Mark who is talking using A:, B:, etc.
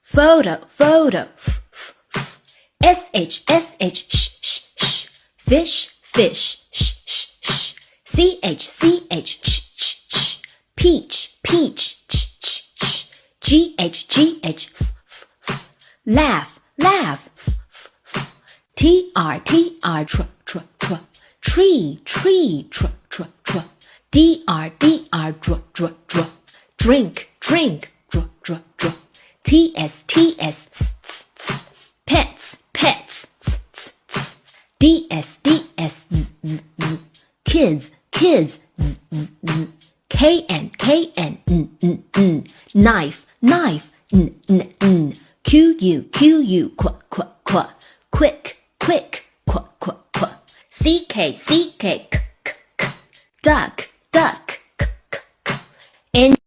A: photo, photo. sh, fish, fish. ch, peach, peach. gh, laugh, laugh. tr, tree, tree. dr, drink, drink. ts, pets, pets. ds, kids, kids. kn, knife, knife. qu, quick, quick. ck, duck, duck.